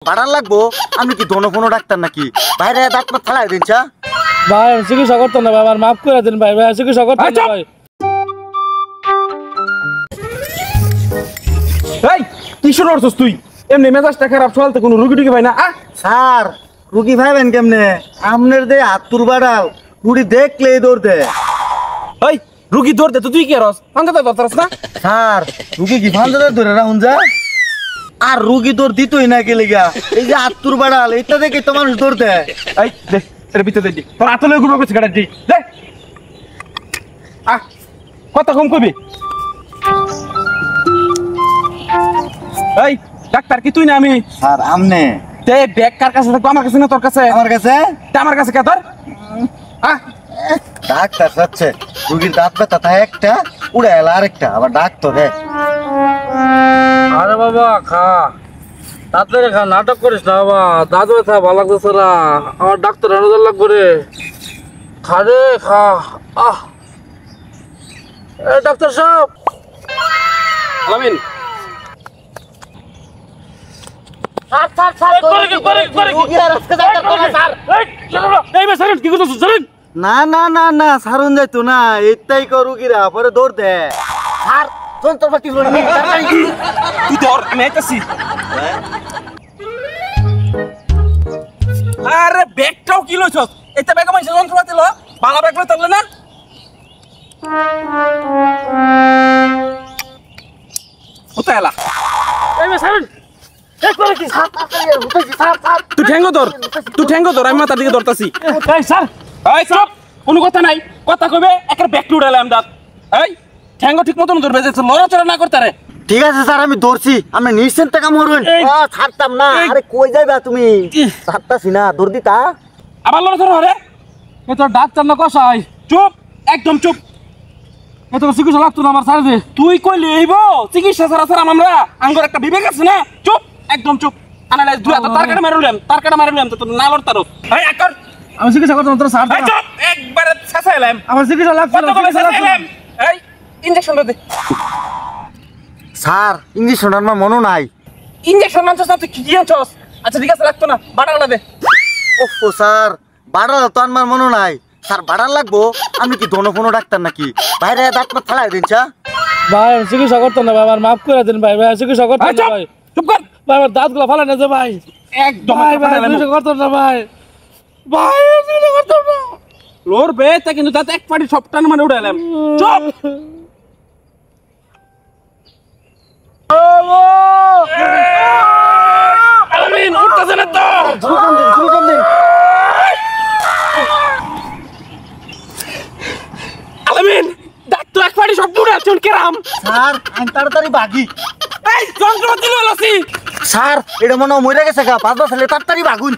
ভাড়া লাগবো। আমি কি দোনো ফোনো ডাক্তার নাকি? বাইরে দাঁত মাত ফালাই দিন চা ভাই চিকিৎসা করতেন না ভাই, আমার মাফ করে দিন ভাই। ভাই চিকিৎসা করতেন না ভাই। এই কি শুরু করছস তুই? এমনি মেজাজটা খারাপ, চলতে কোনো রুগী টুগী ভাই না। স্যার রুগী ভাইবেন কেমনে? আমনের দে হাতুর বাড়াল রুগী দেখলেই দৌড় দে। এই রুগী ধরতে তো তুই কি রস ফান্দাতে ধরতারস না? স্যার রুগী কি ফান্দাতে ধরে রাখুন যা? আর রুগী দৌড় দিতই না গেলে গা, এই যে হাতুর বাড়াল এটা দেখে তো মানুষ দৌড় দেয়। এই দে এর ভিতরে দি তোর আতলে গুলো করছিস গাড়ি দি দে। কথা কম কবি। এই ডাক্তার কি তুই না আমি? স্যার আমনে তে ব্যাগ কার কাছে থাকবো? আমার কাছে না তোর কাছে? আমার কাছে। তে আমার কাছে কে তোর? ডাক্তার যাচ্ছে, রুগীর দাঁত ব্যথা থাকে একটা, উড়ে এলা আরেকটা, আবার ডাক্তার হে। আরে বাবা খা, তাড়াতাড়ি খা, নাটক করিস না বাবা। দাঁত ব্যথা ভালো লাগতেছে না, আমার ডাক্তার আনাদের লাগবে রে। খা রে খা। ডাক্তার সাহেব। আলামিন না না না না সারুন যাইতো না, এটাই কর রুগীরা পরে দৌড় দে। স্যার যন্ত্রপাতি তুই ধর আমি আইতাছি। আরে ব্যাগটাও কি লইছস? এটা ব্যাগ মাইছে যন্ত্রপাতি ল, বালা ব্যাগ লই তাহলে না। কোথায় এলা? তুই ঠেঙ্গো ধর, তুই ঠেঙ্গো ধর, আমি মাথার দিকে ধরতাছি। এই চুপ, কোনো কথা নাই। কথা কইবে একটা ব্যাগ উড়ালাম দাঁত। এই ঠেঙ্গো ঠিক মতন ধরবে, যে লড়াচড়া না করতে রে। ঠিক আছে স্যার আমি ধরছি, আপনি নিশ্চিন্ত কাম করবেন। ছাড়তাম না। আরে কই যাইবা তুমি? ছাড়তাছি না, দৌড় দিতা। আবার লড়াচড়া হরে। এ তো ডাক্তার না কষাই। চুপ, একদম চুপ। এত চিকিৎসা লাগতো না আমার, ছাড় দে। তুই কইলে এইব চিকিৎসা ছাড়া ছাড়া আমরা আঙ্গর একটা বিবেক আছে না? চুপ, একদম চুপ। আনালে দুই হাতে তার কাটা মারুলাম, তার কাটা মারুলাম তো না লড়তারো। এই একর আমি চিকিৎসা করতাম তোর, ছাড় দে। এই চুপ, একবারে ছাছাইলাম। আমার চিকিৎসা লাগতো কত না, কবে চিকিৎসা লাগতো না। ছাছাইলাম? এই ইনজেকশন দে। স্যার ইঞ্জেকশন আমার মনে নাই। ইনজেকশন মানছস না তুই? কি আনছস? আচ্ছা ঠিক আছে, লাগতো না, বাটাগুলো দে। ওফ স্যার বাড়া তো আমার মনে নাই। স্যার ভাড়া লাগবো। আমি কি দোনো ফোনো ডাক্তার নাকি? বাইরে দাঁত মাত ফালাই দিন চা ভাই চিকিৎসা করতেন না ভাই, আমার মাফ করে দিন ভাই। ভাই চিকিৎসা করতেন না ভাই। চুপ কর। ভাই আমার দাঁত গুলো ফালাই না যে ভাই। একদম ভাই ভাই চিকিৎসা করতেন না ভাই। ভাই চিকিৎসা করতেন না। লড়বে তা কিন্তু তাতে এক পাটি সব টান মানে উড়াইলাম। চুপ। আলামিন উঠতেছে না তো। শুরু দিন। আলামিন দেখ তো এক পাটি সব উড়াইছেন কেরাম। স্যার আমি তাড়াতাড়ি বাগি। এই যন্ত্রপাতি লইলাছি। স্যার এটা মনে হয় মরে গেছে গা, 5 বছর তাড়াতাড়ি বাগুন।